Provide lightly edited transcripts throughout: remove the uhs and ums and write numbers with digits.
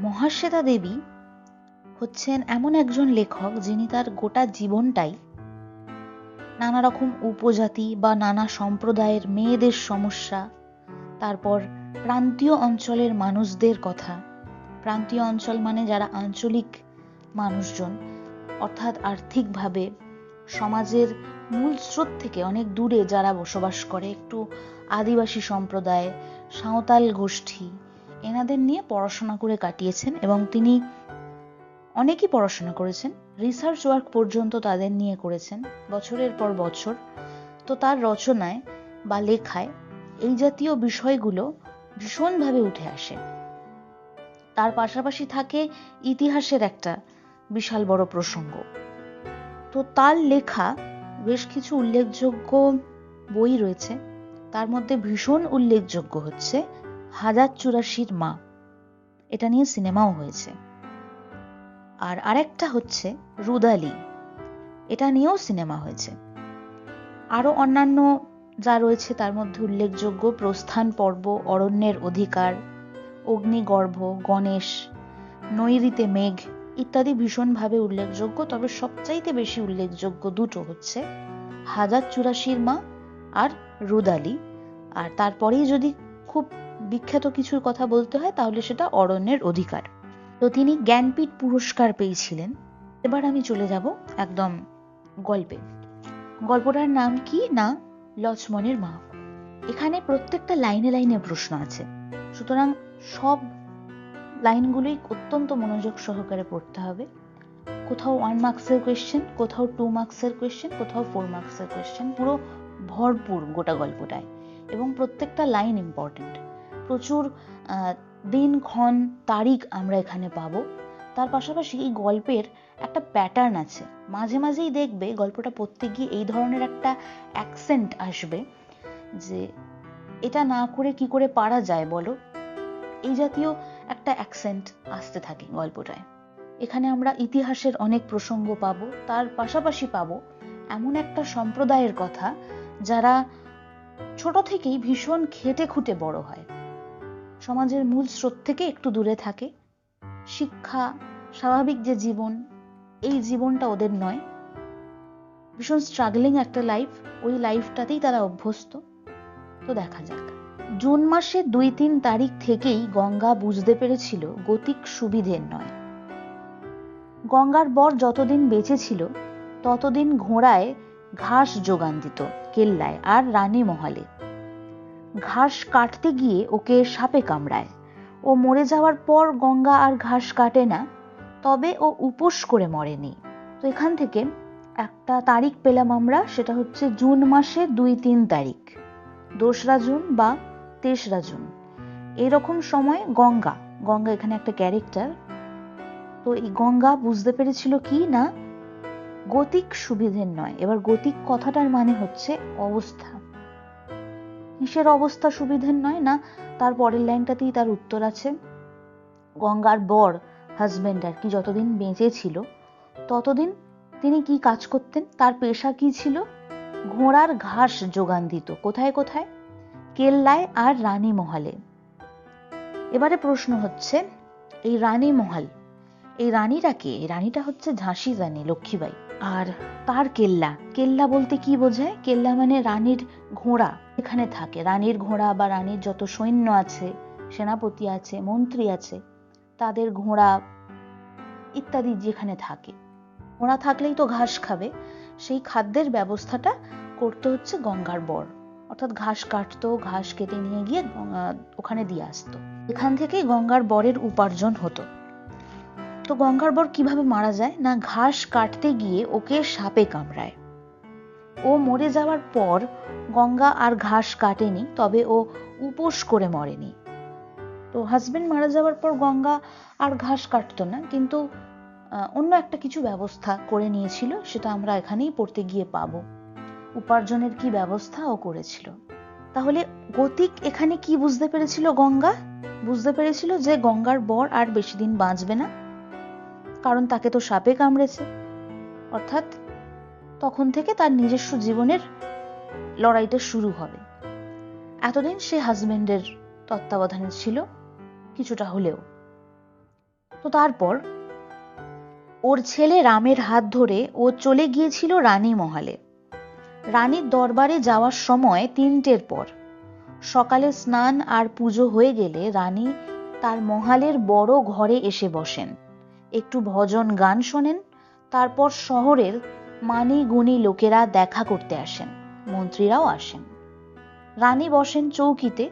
মহাশ্বেতা দেবী হচ্ছেন এমন একজন লেখক যিনি তার গোটা জীবনটাই নানা রকম উপজাতি বা নানা সম্প্রদায়ের মেয়েদের সমস্যা, তারপর প্রান্তীয় অঞ্চলের মানুষদের কথা। প্রান্তীয় অঞ্চল মানে যারা আঞ্চলিক মানুষজন, অর্থাৎ আর্থিকভাবে সমাজের মূল স্রোত থেকে অনেক দূরে যারা বসবাস করে, একটু আদিবাসী সম্প্রদায়, সাঁওতাল গোষ্ঠী, এনাদের নিয়ে পড়াশোনা করে কাটিয়েছেন এবং তিনি অনেকই পড়াশোনা করেছেন, রিসার্চ ওয়ার্ক পর্যন্ত তাদের নিয়ে করেছেন বছরের পর বছর। তো তার রচনায় বা লেখায় এই জাতীয় বিষয়গুলো ভীষণভাবে উঠে আসে। তার পাশাপাশি থাকে ইতিহাসের একটা বিশাল বড় প্রসঙ্গ। তো তার লেখা বেশ কিছু উল্লেখযোগ্য বই রয়েছে, তার মধ্যে ভীষণ উল্লেখযোগ্য হচ্ছে 1084 মা, এটা নিয়ে সিনেমাও হয়েছে। আর আরেকটা হচ্ছে রুদালি, এটা নিয়েও সিনেমা হয়েছে। আরো অন্যান্য যা রয়েছে তার মধ্যে উল্লেখযোগ্য প্রস্থান পর্ব, অরণ্যের অধিকার, অগ্নিগর্ভ, গণেশ, নৈঋতে মেঘ ইত্যাদি ভীষণভাবে উল্লেখযোগ্য। তবে সবচাইতে বেশি উল্লেখযোগ্য দুটো হচ্ছে 1084 মা আর রুদালি। আর তারপরেই যদি খুব বিখ্যাত কিছুর কথা বলতে হয় তাহলে সেটা অরণ্যের অধিকার। তো তিনি জ্ঞানপীঠ পুরস্কার পেয়েছিলেন। এবার আমি চলে যাব একদম গল্পে। গল্পটার নাম কি না, লক্ষ্মণের মা। এখানে প্রত্যেকটা লাইনে লাইনে প্রশ্ন আছে, সুতরাং সব লাইনগুলোই অত্যন্ত মনোযোগ সহকারে পড়তে হবে। কোথাও 1 মার্কসের কোয়েশ্চেন, কোথাও 2 মার্কসের কোয়েশ্চেন, কোথাও 4 মার্কসের কোয়েশ্চেন, পুরো ভরপুর গোটা গল্পটায়। এবং প্রত্যেকটা লাইন ইম্পর্টেন্ট। প্রচুর দিন, ক্ষণ, তারিখ আমরা এখানে পাবো। তার পাশাপাশি এই গল্পের একটা প্যাটার্ন আছে, মাঝে মাঝেই দেখবে গল্পটা পড়তে গিয়ে এই ধরনের একটা অ্যাকসেন্ট আসবে যে এটা না করে কি করে পারা যায় বলো, এই জাতীয় একটা অ্যাকসেন্ট আসতে থাকে গল্পটায়। এখানে আমরা ইতিহাসের অনেক প্রসঙ্গ পাবো, তার পাশাপাশি পাবো এমন একটা সম্প্রদায়ের কথা যারা ছোট থেকেই ভীষণ খেটে খুঁটে বড় হয়, সমাজের মূল স্রোত থেকে একটু দূরে থাকে, শিক্ষা, স্বাভাবিক যে জীবন, এই জীবনটা ওদের নয়, ভীষণ স্ট্রাগলিং একটা লাইফ, ওই লাইফটাতেই তারা অভ্যস্ত। তো দেখা যাক। জুন মাসে 2-3 তারিখ থেকেই গঙ্গা বুঝতে পেরেছিল গতিক সুবিধের নয়। গঙ্গার বর যতদিন বেঁচে ছিল ততদিন ঘোড়ায় ঘাস যোগান দিত কেল্লায় আর রানী মহলে। ঘাস কাটতে গিয়ে ওকে সাপে কামড়ায়। ও মরে যাওয়ার পর গঙ্গা আর ঘাস কাটে না, তবে ও উপোস করে মরেনি। তো এখান থেকে একটা তারিখ পেলাম আমরা, সেটা হচ্ছে জুন মাসে 2-3 তারিখ, 2রা জুন বা 3রা জুন, এরকম সময় গঙ্গা এখানে একটা ক্যারেক্টার। তো এই গঙ্গা বুঝতে পেরেছিল কি না, গতিক সুবিধের নয়। এবার গতিক কথাটার মানে হচ্ছে অবস্থা। কিসের অবস্থা সুবিধের নয় না, তার পরের লাইনটাতেই তার উত্তর আছে। গঙ্গার বর, হাজবেন্ড আর কি, যতদিন বেঁচে ছিল ততদিন তিনি কি কাজ করতেন, তার পেশা কি ছিল, ঘোড়ার ঘাস যোগান দিত। কোথায় কোথায়? কেল্লায় আর রানী মহলে। এবারে প্রশ্ন হচ্ছে, এই রানী মহল, এই রানীটা কে? এই রানীটা হচ্ছে ঝাঁসি রানী লক্ষ্মীবাই। আর তার কেল্লা, কেল্লা বলতে কি বোঝায়? কেল্লা মানে রানীর ঘোড়া এখানে থাকে, রানীর ঘোড়া বা রানীর যত সৈন্য আছে, সেনাপতি আছে, মন্ত্রী আছে, তাদের ঘোড়া ইত্যাদি যেখানে থাকে। ঘোড়া থাকলেই তো ঘাস খাবে, সেই খাদ্যের ব্যবস্থাটা করতে হচ্ছে গঙ্গার বর, অর্থাৎ ঘাস কাটতো, ঘাস কেটে নিয়ে গিয়ে ওখানে দিয়ে আসতো। এখান থেকেই গঙ্গার বরের উপার্জন হতো। তো গঙ্গার বর কিভাবে মারা যায় না, ঘাস কাটতে গিয়ে ওকে সাপে কামড়ায়। ও মরে যাওয়ার পর গঙ্গা আর ঘাস কাটেনি, তবে ও উপোস করে মরেনি। তো হাজবেন্ড মারা যাওয়ার পর গঙ্গা আর ঘাস কাটতো না, কিন্তু অন্য একটা কিছু ব্যবস্থা করে নিয়েছিল, সেটা আমরা এখানেই পড়তে গিয়ে পাবো। উপার্জনের কি ব্যবস্থা ও করেছিল। তাহলে গতিক এখানে কি বুঝতে পেরেছিল? গঙ্গা বুঝতে পেরেছিল যে গঙ্গার বর আর বেশি দিন বাঁচবে না, কারণ তাকে তো সাপে কামড়েছে। অর্থাৎ তখন থেকে তার নিজস্ব জীবনের লড়াইটা শুরু হবে। এতদিন সে হাজবেন্ডের তত্ত্বাবধানে ছিল কিছুটা হলেও। তো তারপর ওর ছেলে রামের হাত ধরে ও চলে গিয়েছিল রানী মহলে। রানীর দরবারে যাওয়ার সময় 3টের পর। সকালে স্নান আর পুজো হয়ে গেলে রানী তার মহালের বড় ঘরে এসে বসেন, একটু ভজন গান শোনেন। তারপর শহরের মানি গুণী লোকেরা দেখা করতে আসেন, মন্ত্রীরাও আসেন। রানী বসেন চৌকিতে,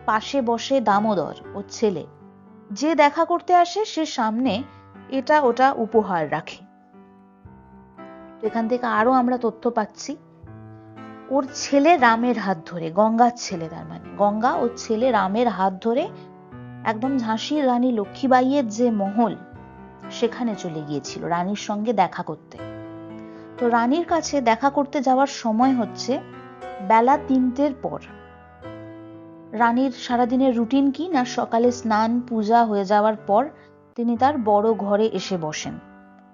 পাশে বসে দামোদর ওর ছেলে। যে দেখা করতে আসে সে সামনে এটা ওটা উপহার রাখে। এখান থেকে আরো আমরা তথ্য পাচ্ছি, ওর ছেলে রামের হাত ধরে, গঙ্গার ছেলে, তার মানে গঙ্গা ওর ছেলে রামের হাত ধরে একদম ঝাঁসির রানী লক্ষ্মীবাইয়ের যে মহল সেখানে চলে গিয়েছিল রানীর সঙ্গে দেখা করতে। তো রানীর কাছে দেখা করতে যাওয়ার সময় হচ্ছে বেলা 3টের পর। রানীর সারাদিনের রুটিন কি না, সকালে স্নান পূজা হয়ে যাওয়ার পর তিনি তার বড় ঘরে এসে বসেন,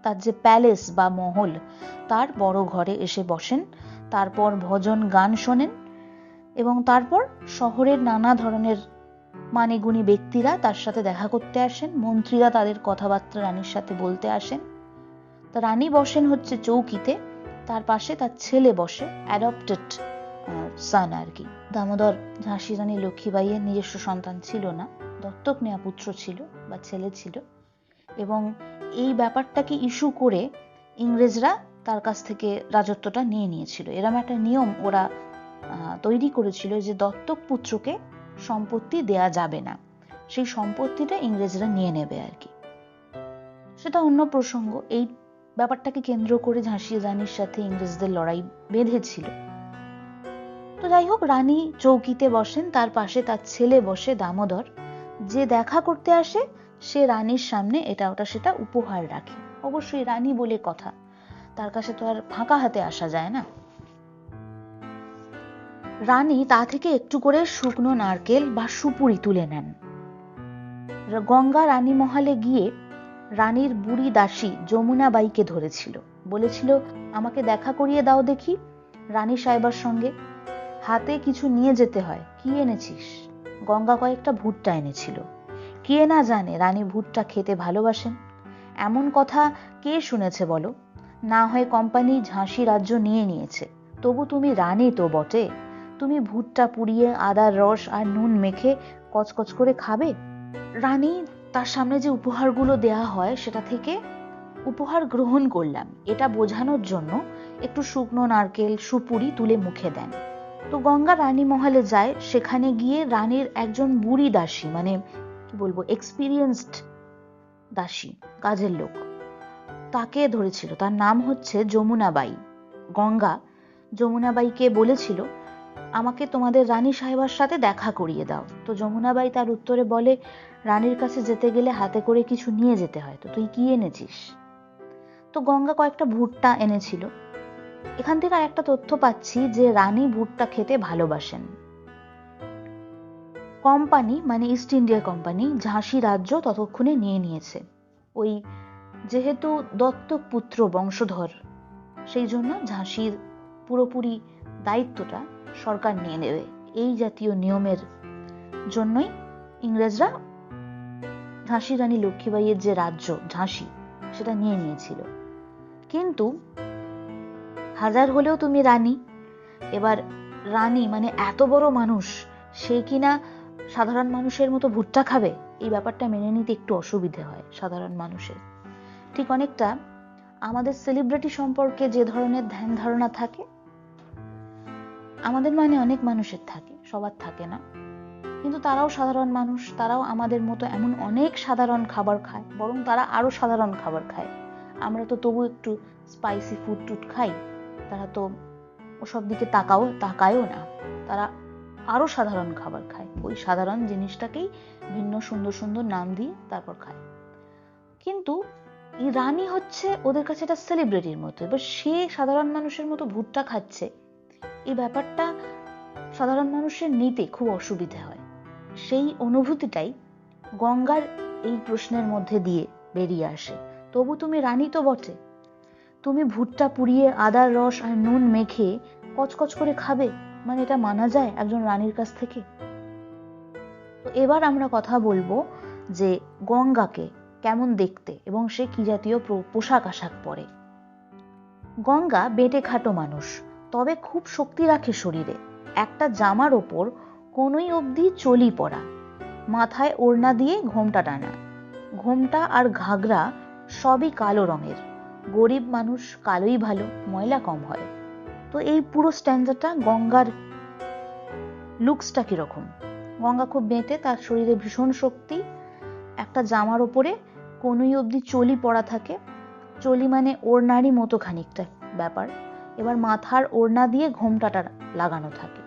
তার যে প্যালেস বা মহল তার বড় ঘরে এসে বসেন। তারপর ভজন গান শোনেন এবং তারপর শহরের নানা ধরনের মানিগুণী ব্যক্তিরা তার সাথে দেখা করতে আসেন, মন্ত্রীরা তাদের কথাবার্তা রানীর সাথে বলতে আসেন। তো রানী বসেন হচ্ছে চৌকিতে, তার পাশে তার ছেলে বসে, অ্যাডপ্টেড সান আর কি। দামোদর ঝাঁসি রানী লক্ষ্মীবাইয়ের নিজস্ব সন্তান ছিল না, দত্তক নেওয়া পুত্র ছিল বা ছেলে ছিল। এবং এই ব্যাপারটাকে ইস্যু করে ইংরেজরা তার কাছ থেকে রাজত্বটা নিয়ে নিয়েছিল। এরম একটা নিয়ম ওরা তৈরি করেছিল যে দত্তক পুত্রকে সম্পত্তি দেয়া যাবে না, সেই সম্পত্তিটা ইংরেজরা নিয়ে নেবে আর কি। সেটা অন্য প্রসঙ্গ। এই ব্যাপারটাকে কেন্দ্র করে ঝাঁসি রানীর সাথে ইংরেজদের লড়াই বেঁধেছিল। তো যাই হোক, রানী চৌকিতে বসেন, তার পাশে তার ছেলে বসে দামোদর। যে দেখা করতে আসে সে রানীর সামনে এটা ওটা সেটা উপহার রাখে। অবশ্যই রানী বলে কথা, তার কাছে তো আর ফাঁকা হাতে আসা যায় না। রানী তা থেকে একটু করে শুকনো নারকেল বা সুপুরি তুলে নেন। গঙ্গা রানী মহলে গিয়ে রানীর বুড়ি দাসী যমুনাবাইকে ধরেছিল, বলেছিল আমাকে দেখা করিয়ে দাও দেখি রানী সাহেবার সঙ্গে, হাতে কিছু নিয়ে যেতে হয়। কি এনেছিস? গঙ্গা কয়েকটা ভুট্টা এনেছিল। কে না জানে রানী ভুট্টা খেতে ভালোবাসেন, এমন কথা কে শুনেছে বলো? না হয় কোম্পানি ঝাঁসি রাজ্য নিয়ে নিয়েছে, তবু তুমি রানী তো বটে, তুমি ভুট্টা পুড়িয়ে আদার রস আর নুন মেখে কচকচ করে খাবে? রানী তার সামনে যে উপহারগুলো দেয়া হয় সেটা থেকে উপহার গ্রহণ করলাম এটা বোঝানোর জন্য একটু শুকনো নারকেল সুপুরি তুলে মুখে দেন। তো গঙ্গা রানী মহলে যায়, সেখানে গিয়ে রানীর একজন বুড়ি দাসী, মানে কি বলবো, এক্সপিরিয়েন্সড দাসী, কাজের লোক, তাকে ধরেছিল। তার নাম হচ্ছে যমুনাবাই। গঙ্গা যমুনাবাইকে বলেছিল আমাকে তোমাদের রানী সাহেবার সাথে দেখা করিয়ে দাও। তো যমুনাবাই তার উত্তরে বলে রানীর কাছে যেতে গেলে হাতে করে কিছু নিয়ে যেতে হয়, তো তুই কি এনেছিস? তো গঙ্গা কয়েকটা ভুট্টা এনেছিল। এখান থেকে একটা তথ্য পাচ্ছি যে রানী ভুট্টা খেতে ভালোবাসেন। কোম্পানি মানে ইস্ট ইন্ডিয়া কোম্পানি ঝাঁসি রাজ্য ততক্ষণে নিয়ে নিয়েছে। ওই যেহেতু দত্তক পুত্র বংশধর, সেই জন্য ঝাঁসির পুরোপুরি দায়িত্বটা সরকার নিয়ে নেবে। এই জাতীয় নিয়মের জন্যই ইংরেজরা ঝাঁসি রানী লক্ষ্মীবাইয়ের যে রাজ্য ঝাঁসি সেটা নিয়ে নিয়েছিল। কিন্তু হাজার হলেও তুমি রানী, এবার রানী মানে এত বড় মানুষ, সে কিনা সাধারণ মানুষের মতো ভুট্টা খাবে, এই ব্যাপারটা মেনে নিতে একটু অসুবিধে হয় সাধারণ মানুষের। ঠিক অনেকটা আমাদের সেলিব্রিটি সম্পর্কে যে ধরনের ধ্যান ধারণা থাকে, আমাদের মানে অনেক মানুষের থাকে, সবার থাকে না, কিন্তু তারাও সাধারণ মানুষ, তারাও আমাদের মতো এমন অনেক সাধারণ খাবার খায়, বরং তারা আরো সাধারণ খাবার খায়। আমরা তো তবু একটু স্পাইসি ফুড টুড খাই, তারা তো ওসব দিকে তাকায়ও না, তারা আরো সাধারণ খাবার খায়, ওই সাধারণ জিনিসটাকেই ভিন্ন সুন্দর সুন্দর নাম দিয়ে তারপর খায়। কিন্তু এই রানী হচ্ছে ওদের কাছে একটা সেলিব্রিটির মতো, এবার সে সাধারণ মানুষের মতো ভুট্টা খাচ্ছে, এই ব্যাপারটা সাধারণ মানুষের নিতে খুব অসুবিধে হয়। সেই অনুভূতিটাই গঙ্গার এই প্রশ্নের মধ্যে দিয়ে বেরিয়ে আসে। তবু তুমি রানী তো বটে, তুমি ভুট্টা পুড়িয়ে আদার রস আর নুন মেখে কচকচ করে খাবে, মানে এটা মানা যায় একজন রানীর কাছ থেকে? তো এবার আমরা কথা বলবো যে গঙ্গাকে কেমন দেখতে এবং সে কি জাতীয় পোশাক আশাক পরে। গঙ্গা বেঁটে খাটো মানুষ, তবে খুব শক্তি রাখে শরীরে। একটা জামার ওপর কোনোই অবধি চলি পরা, মাথায় ওড়না দিয়ে ঘোমটা টানা। ঘোমটা আর ঘাগরা সবই কালো রঙের। গরিব মানুষ, কালোই ভালো, ময়লা কম হয়। তো এই পুরো স্ট্যান্ডারটা গঙ্গার লুকসটা কিরকম। গঙ্গা খুব বেঁটে, তার শরীরে ভীষণ শক্তি, একটা জামার ওপরে কোনোই অবধি চলি পরা থাকে। চলি মানে ওড়নারই মতো খানিকটা ব্যাপার। এবার মাথার ওড়না দিয়ে ঘোমটাটা লাগানো থাকে।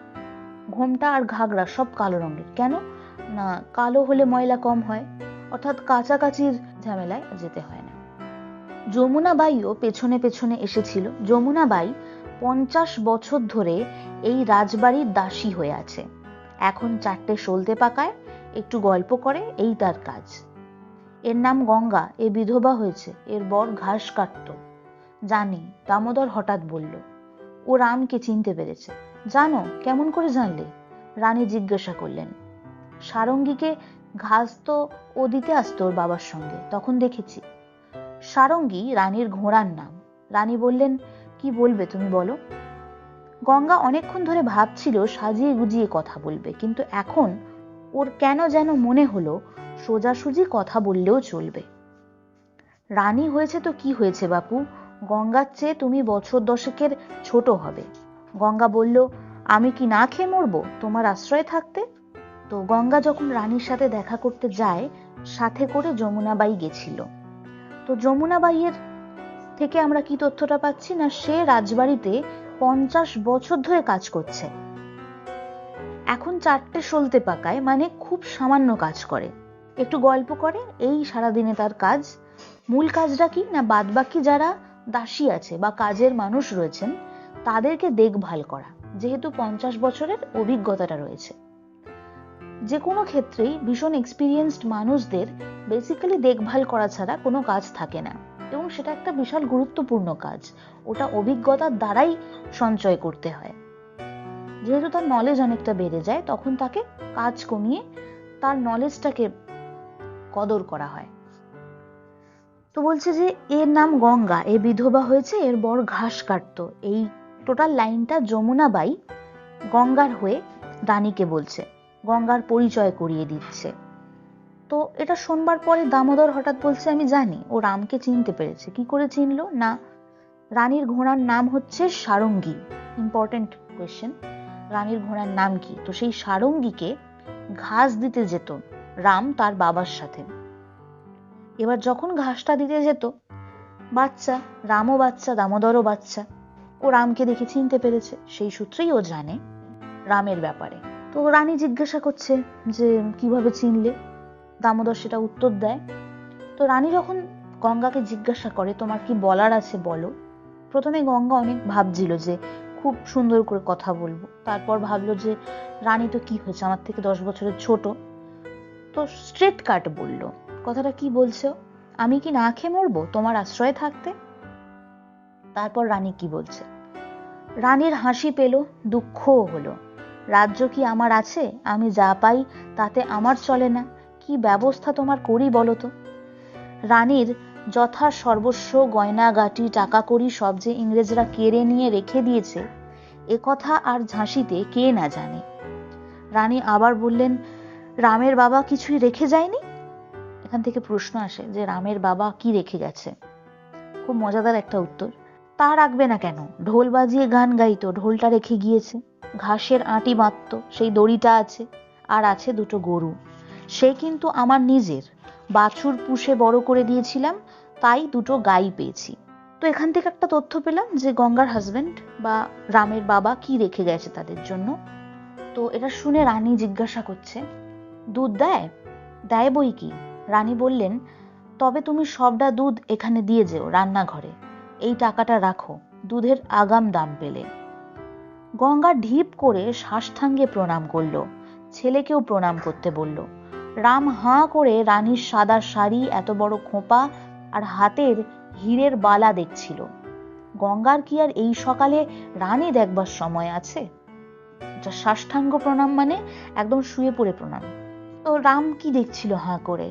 ঘোমটা আর ঘাগরা সব কালো রঙের। কেন না, কালো হলে ময়লা কম হয়, অর্থাৎ কাছাকাছির ঝামেলায় যেতে হয় না। যমুনা বাইও পেছনে পেছনে এসেছিল। যমুনা বাই 50 বছর ধরে এই রাজবাড়ির দাসী হয়ে আছে। এখন 4টে সলতে পাকায়, একটু গল্প করে, এই তার কাজ। এর নাম গঙ্গা, এ বিধবা হয়েছে, এর বর ঘাস কাটত। জানি, দামোদর হঠাৎ বলল। ও রামকে চিনতে পেরেছে। জানো, কেমন করে জানলে? রানী জিজ্ঞাসা করলেন। সারঙ্গীকে ঘাস তো ও দিতে আসতো ওর বাবার সঙ্গে, তখন দেখেছি। সারঙ্গী রানীর ঘোড়ার নাম। রানী বললেন, কি বলবে তুমি বলো। গঙ্গা অনেকক্ষণ ধরে ভাবছিল সাজিয়ে গুজিয়ে কথা বলবে, কিন্তু এখন ওর কেন যেন মনে হলো সোজাসুজি কথা বললেও চলবে। রানী হয়েছে তো কি হয়েছে বাপু, গঙ্গার চেয়ে তুমি বছর 10 ছোট হবে। গঙ্গা বলল, আমি কি না খেয়ে মরবো তোমার আশ্রয়ে থাকতে? তো গঙ্গা যখন রানীর সাথে দেখা করতে যায়, সাথে করে যমুনাবাই গেছিল। তো যমুনাবাইয়ের থেকে আমরা কি তথ্যটা পাচ্ছি না, সে রাজবাড়িতে 50 বছর ধরে কাজ করছে। এখন 4টে সলতে পাকায়, মানে খুব সামান্য কাজ করে, একটু গল্প করে, এই সারাদিনে তার কাজ। মূল কাজটা কি না, বাদবাকি যারা দাসী আছে বা কাজের মানুষ রয়েছেন তাদেরকে দেখভাল করা, যেহেতু 50 বছরের অভিজ্ঞতাটা রয়েছে। যে কোনো ক্ষেত্রেই ভীষণ এক্সপিরিয়েন্সড মানুষদের বেসিক্যালি দেখভাল করা ছাড়া কোনো কাজ থাকে না, এবং সেটা একটা বিশাল গুরুত্বপূর্ণ কাজ। ওটা অভিজ্ঞতার দ্বারাই সঞ্চয় করতে হয়। যেহেতু তার নলেজ অনেকটা বেড়ে যায়, তখন তাকে কাজ কমিয়ে তার নলেজটাকে কদর করা হয়। তো বলছে যে এর নাম গঙ্গা, এ বিধবা হয়েছে, এর বর ঘাস কাটতো। এই টোটাল লাইনটা যমুনাবাই গঙ্গার হয়ে রানীকে বলছে, গঙ্গার পরিচয় করিয়ে দিচ্ছে। তো এটা শোনবার পরে দামোদর হঠাৎ বলছে, আমি জানি ও রামকে চিনতে পেরেছে। কি করে চিনলো? না, রানীর ঘোড়ার নাম হচ্ছে সারঙ্গী। ইম্পর্টেন্ট কোয়েশ্চেন, রানীর ঘোড়ার নাম কি? তো সেই সারঙ্গীকে ঘাস দিতে যেত রাম তার বাবার সাথে। এবার যখন ঘাসটা দিতে যেত, বাচ্চা, রামও বাচ্চা, দামোদরও বাচ্চা, ও রামকে দেখে চিনতে পেরেছে। সেই সূত্রেই ও জানে রামের ব্যাপারে। তো রানী জিজ্ঞাসা করছে যে কিভাবে চিনলে? দামোদর সেটা উত্তর দেয়। তো রানী যখন গঙ্গাকে জিজ্ঞাসা করে, তোমার কি বলার আছে বলো। প্রথমে গঙ্গা অনেক ভাবছিল যে খুব সুন্দর করে কথা বলবো, তারপর ভাবলো যে রানী তো কি হয়েছে, আমার থেকে 10 বছরের ছোট। তো স্ট্রেট কাট বলল, কথাটা কি বলছো, আমি কি না খেয়ে মরবো তোমার আশ্রয়ে থাকতে? তারপর রানী কি বলছে, রানীর হাসি পেল, দুঃখও হলো। রাজ্য কি আমার আছে? আমি যা পাই তাতে আমার চলে না, কি ব্যবস্থা তোমার করি বলো তো। রানীর যথা সর্বস্ব, গয়নাগাটি, টাকা কড়ি সব যে ইংরেজরা কেড়ে নিয়ে রেখে দিয়েছে, এ কথা আর ঝাঁসিতে কে না জানে। রানী আবার বললেন, রামের বাবা কিছুই রেখে যায়নি? এখান থেকে প্রশ্ন আসে যে রামের বাবা কি রেখে গেছে। খুব মজাদার একটা উত্তর। তা রাখবে না কেন, ঢোল বাজিয়ে গান গাইতো, ঢোলটা রেখে গিয়েছে। ঘাসের আঁটি বাঁধতো, সেই দড়িটা আছে। আর আছে 2টো গরু, সে কিন্তু আমার নিজের। বাছুর পুষে বড় করে দিয়েছিলাম, তাই 2টো গাই পেয়েছি। তো এখান থেকে একটা তথ্য পেলাম যে গঙ্গার হাজবেন্ড বা রামের বাবা কি রেখে গেছে তাদের জন্য। তো এটা শুনে রানী জিজ্ঞাসা করছে, দুধ দেয়? দেয় বই কি। রানী বললেন, তবে তুমি সবটা দুধ এখানে দিয়ে যেও রান্নাঘরে, এই টাকাটা রাখো, দুধের আগাম দাম পেলে। গঙ্গা ঢিপ করে সাষ্টাঙ্গে প্রণাম করলো, ছেলেকেও প্রণাম করতে বলল। রাম হাঁ করে রানীর সাদা শাড়ি, এত বড় খোঁপা আর হাতের হীরের বালা দেখছিল। গঙ্গার কি আর এই সকালে রানী দেখবার সময় আছে? সাষ্টাঙ্গ প্রণাম মানে একদম শুয়ে পড়ে প্রণাম। তো রাম কি দেখছিল হাঁ করে?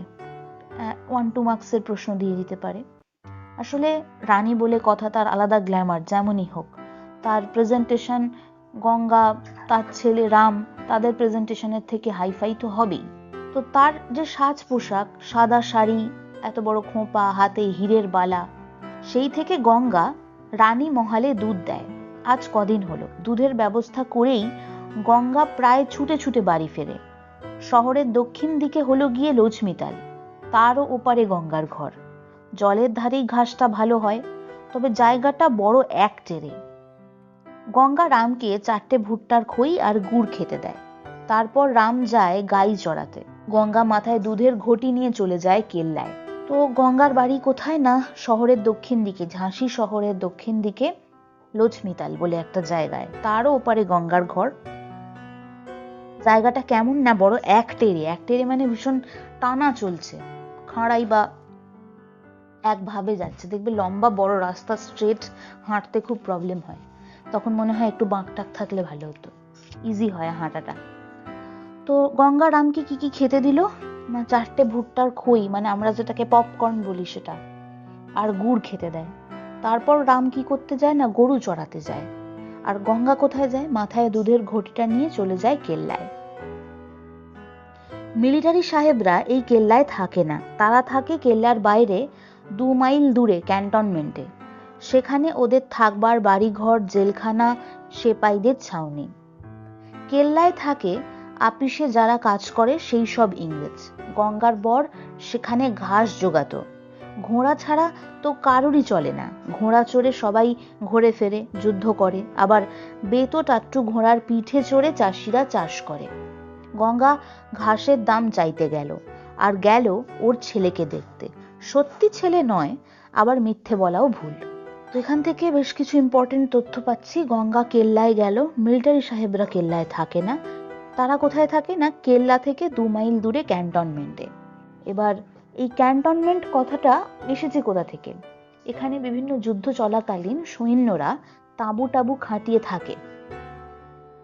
1-2 মার্কসের প্রশ্ন দিয়ে দিতে পারে। আসলে রানী বলে কথা, তার আলাদা গ্ল্যামার, যেমনই হোক তার প্রেজেন্টেশন, গঙ্গা তার ছেলে রাম তাদের প্রেজেন্টেশনের থেকে হাইফাই তো হবেই। তো তার যে সাজ পোশাক, সাদা শাড়ি, এত বড় খোঁপা, হাতে হীরের বালা, সেই থেকে গঙ্গা রানী মহালে দুধ দেয়। আজ কদিন হলো দুধের ব্যবস্থা করেই গঙ্গা প্রায় ছুটে ছুটে বাড়ি ফেরে। শহরের দক্ষিণ দিকে হলো গিয়ে লক্ষ্মীতাল, তারও ওপারে গঙ্গার ঘর। জলের ধারেই ঘাসটা ভালো হয়, তবে জায়গাটা বড় একটেরে। গঙ্গা রামকে 4টে ভুট্টার খই আর গুড় খেতে দেয়। তারপর রাম যায় গাই চড়াতে। গঙ্গা মাথায় দুধের ঘটি নিয়ে চলে যায় কেল্লায়। তো গঙ্গার বাড়ি কোথায় না শহরের দক্ষিণ দিকে, ঝাঁসি শহরের দক্ষিণ দিকে লক্ষ্মীতাল বলে একটা জায়গায়, তারও ওপারে গঙ্গার ঘর। জায়গাটা কেমন না বড় একটেরে, মানে ভীষণ টানা চলছে, খাঁড়াই বা একভাবে যাচ্ছে। দেখবে লম্বা বড় রাস্তা, স্ট্রেট হাঁটতে খুব প্রবলেম হয়, তখন মনে হয় একটু বাঁকটাক থাকলে ভালো হতো, ইজি হয় হাঁটাটা। তো গঙ্গা রামকে কি কি খেতে দিল না, 4টে ভুট্টার খই, মানে আমরা যেটাকে পপকর্ন বলি সেটা, আর গুড় খেতে দেয়। তারপর রাম কি করতে যায় না, গরু চড়াতে যায়। আর গঙ্গা কোথায় যায়, মাথায় দুধের ঘটিটা নিয়ে চলে যায় কেল্লায়। মিলিটারি সাহেবরা এই কেল্লায় থাকে না, তারা থাকে কেল্লার বাইরে 2 মাইল দূরে ক্যান্টনমেন্টে। সেখানে ওদের থাকবার বাড়িঘর, জেলখানা, সেপাইদের ছাউনি। কেল্লায় থাকে আপিসে যারা কাজ করে সেই সব ইংরেজ। গঙ্গার বর সেখানে ঘাস জোগাতো। ঘোড়া ছাড়া তো কারোরই চলে না। ঘোড়া চড়ে সবাই ঘুরে ফেরে, যুদ্ধ করে, আবার বেতো টাট্টু ঘোড়ার পিঠে চড়ে চাষিরা চাষ করে। গঙ্গা ঘাসের দাম চাইতে গেল, আর গেল ওর ছেলেকে দেখতে। সত্যি ছেলে নয়, আবার মিথ্যে বলাও ভুল। তো এখান থেকে বেশ কিছু ইম্পর্টেন্ট তথ্য পাচ্ছি। গঙ্গা কেল্লায় গেল, মিলিটারি সাহেবরা কেল্লায় থাকে না, তারা কোথায় থাকে না, কেল্লা থেকে 2 মাইল দূরে ক্যান্টনমেন্টে। এবার এই ক্যান্টনমেন্ট কথাটা এসেছে কোথা থেকে? এখানে বিভিন্ন যুদ্ধ চলাকালীন সৈন্যরা তাঁবু টাবু খাটিয়ে থাকে,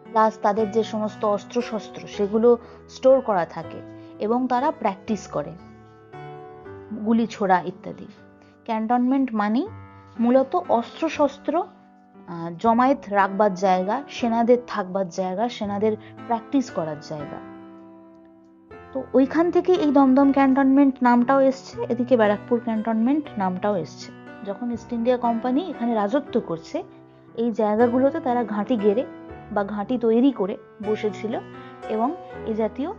প্লাস তাদের যে সমস্ত অস্ত্র শস্ত্র সেগুলো স্টোর করা থাকে, এবং তারা প্র্যাকটিস করে গুলি ছোড়া ইত্যাদি। ক্যান্টনমেন্ট মানে মূলত অস্ত্র শস্ত্র জমায়েত রাখবার জায়গা, সেনাদের থাকবার জায়গা, সেনাদের প্র্যাকটিস করার জায়গা। তো ওইখান থেকে এই দমদম ক্যান্টনমেন্ট নামটাও এসছে, এদিকে ব্যারাকপুর ক্যান্টনমেন্ট নামটাও এসছে। যখন ইস্ট ইন্ডিয়া কোম্পানি এখানে রাজত্ব করছে, এই জায়গাগুলোতে তারা ঘাঁটি গেড়ে বা ঘাঁটি তৈরি করে বসেছিল, এবং এই জাতীয়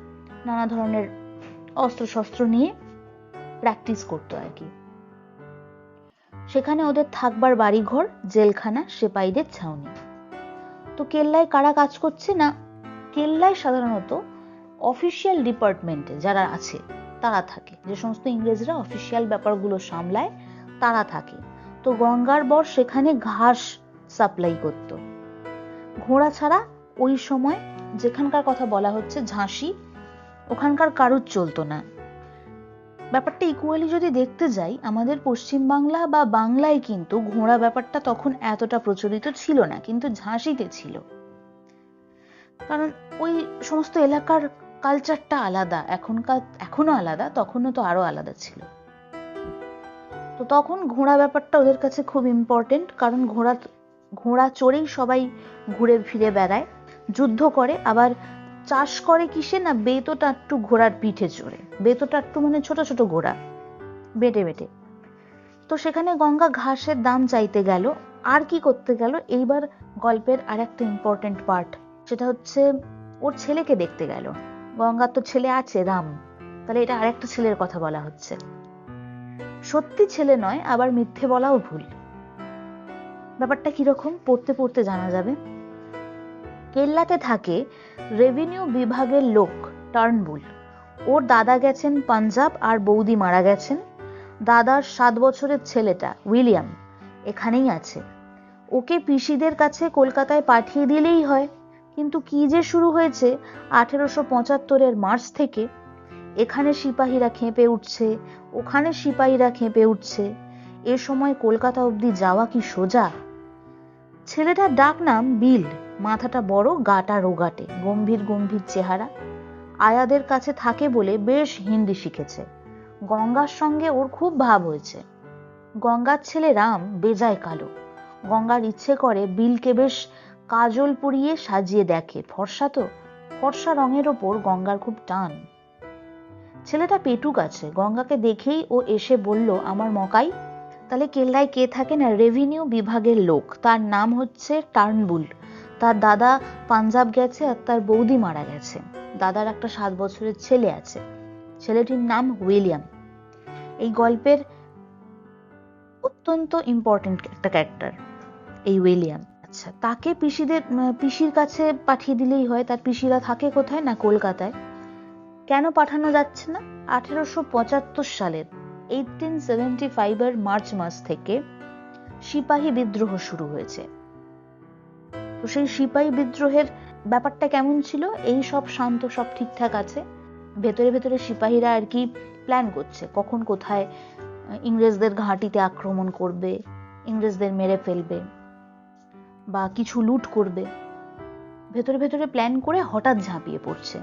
নানা ধরনের অস্ত্র শস্ত্র নিয়ে প্র্যাকটিস করতো আর কি। সেখানে ওদের থাকবার বাড়িঘর, জেলখানা, সেপাইদের ছাউনি। তো কেল্লায় কারা কাজ করছে না, কেল্লায় সাধারণত অফিসিয়াল ডিপার্টমেন্টে যারা আছে তারা থাকে, যে সমস্ত ইংরেজরা অফিসিয়াল ব্যাপারগুলো সামলায় তারা থাকে। তো গঙ্গার বর সেখানে ঘাস সাপ্লাই করত। ঘোড়া ছাড়া ওই সময় যেখানকার কথা বলা হচ্ছে ঝাঁসি, ওখানকার কারুর চলতো না। ব্যাপারটা ইকুয়ালি যদি দেখতে যাই, আমাদের পশ্চিমবাংলা বা বাংলায় কিন্তু ঘোড়া ব্যাপারটা তখন এতটা প্রচলিত ছিল না, কিন্তু ঝাঁসিতে ছিল। কারণ ওই সমস্ত এলাকার কালচারটা আলাদা, এখনো আলাদা, তখনও তো আরো আলাদা ছিল। তো তখন ঘোড়া ব্যাপারটা ওদের কাছে খুব ইম্পর্টেন্ট, কারণ ঘোড়া চড়েই সবাই ঘুরে ফিরে বেড়ায়, যুদ্ধ করে, আবার চাষ করে কিসে না, বেতো টাট্টু ঘোড়ার পিঠে চড়ে। বেতো টাট্টু মানে ছোট ছোট ঘোড়া, বেটে বেটে। তো সেখানে গঙ্গা ঘাসের দাম চাইতে গেল, আর কি করতে গেল, এইবার গল্পের আর একটা ইম্পর্টেন্ট পার্ট, সেটা হচ্ছে ওর ছেলেকে দেখতে গেল। গঙ্গার তো ছেলে আছে, রাম, তাহলে এটা আরেকটা ছেলের কথা বলা হচ্ছে। সত্যি ছেলে নয়, আবার মিথ্যে বলাও ভুল। ব্যাপারটা কিরকম পড়তে পড়তে জানা যাবে। কেল্লাতে থাকে রেভিনিউ বিভাগের লোক টার্নবুল। ওর দাদা গেছেন পাঞ্জাব, আর বৌদি মারা গেছেন। দাদার 7 বছরের ছেলেটা উইলিয়াম এখানেই আছে। ওকে পিসিদের কাছে কলকাতায় পাঠিয়ে দিলেই হয়। কিন্তু কি যে শুরু হয়েছে 1875-এর মার্চ থেকে। এখানে সিপাহীরা খেপে উঠছে, ওখানে সিপাহীরা খেপে উঠছে। এ সময় কলকাতা অবধি যাওয়া কি সোজা? ছেলেটার ডাক নাম বিল, মাথাটা বড়, গাটা রোগাটে, গম্ভীর গম্ভীর চেহারা। আয়াদের কাছে থাকে বলে বেশ হিন্দি শিখেছে। গঙ্গার সঙ্গে ওর খুব ভাব হয়েছে। গঙ্গার ছেলে রাম বেজায় কালো। গঙ্গার ইচ্ছে করে বিলকে বেশ কাজল পরিয়ে সাজিয়ে দেখে। ফর্সা তো, ফর্সা রঙের ওপর গঙ্গার খুব টান। ছেলেটা পেটুক আছে। গঙ্গাকে দেখেই ও এসে বলল, আমার মকাই। তাহলে কেল্লায় কে থাকে না? রেভিনিউ বিভাগের লোক, তার নাম হচ্ছে টার্নবুল। তার দাদা পাঞ্জাব গেছে আর তার বৌদি মারা গেছে। দাদার একটা 7 বছরের ছেলে আছে, ছেলেটির নাম উইলিয়াম। এই গল্পের অত্যন্ত ইম্পর্টেন্ট একটা ক্যারেক্টার এই উইলিয়াম। আচ্ছা, তাকে পিসির কাছে পাঠিয়ে দিলেই হয়। তার পিসিরা থাকে কোথায় না? কলকাতায়। কেন পাঠানো যাচ্ছে না? 1875 সালের 1875 মার্চ মাস থেকে সিপাহী বিদ্রোহ শুরু হয়েছে। তো সেই সিপাহী বিদ্রোহের ব্যাপারটা কেমন ছিল? এই সব শান্ত, সব ঠিকঠাক আছে, ভেতরে ভেতরে সিপাহীরা আর কি প্ল্যান করছে কখন কোথায় ইংরেজদের ঘাঁটিতে আক্রমণ করবে, ইংরেজদের মেরে ফেলবে বা কিছু লুট করবে। ভেতরে ভেতরে প্ল্যান করে হঠাৎ ঝাঁপিয়ে পড়ছে।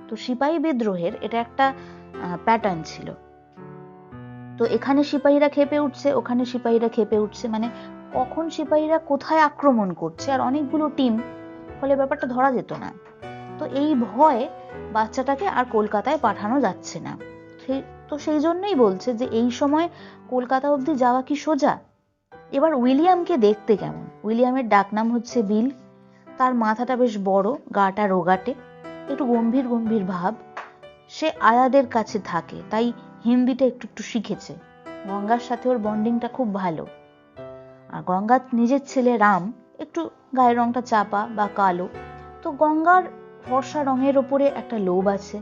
তো সিপাহী বিদ্রোহের এটা একটা প্যাটার্ন ছিল। তো এখানে সিপাহীরা খেপে উঠছে, ওখানে সিপাহীরা খেপে উঠছে, মানে কখন সিপাহীরা কোথায় আক্রমণ করছে, আর অনেকগুলো টিম, ফলে ব্যাপারটা ধরা যেত না। তো এই ভয়ে বাচ্চাটাকে আর কলকাতায় পাঠানো যাচ্ছে না। তো সেই জন্যই বলছে যে এই সময় কলকাতা অবধি যাওয়া কি সোজা? এবার উইলিয়ামকে দেখতে কেমন? উইলিয়ামের ডাকনাম হচ্ছে বিল। তার মাথাটা বেশ বড়, গাটা রোগাটে, একটু গম্ভীর গম্ভীর ভাব। সে আয়াদের কাছে থাকে, তাই হিন্দিটা একটু একটু শিখেছে। গঙ্গার সাথে ওর বন্ডিংটা খুব ভালো। আর গঙ্গার নিজের ছেলে রাম একটু গায়ের রংটা চাপা বা কালো। তো গঙ্গার ফর্সা রঙের ওপরে একটা লোভ আছে।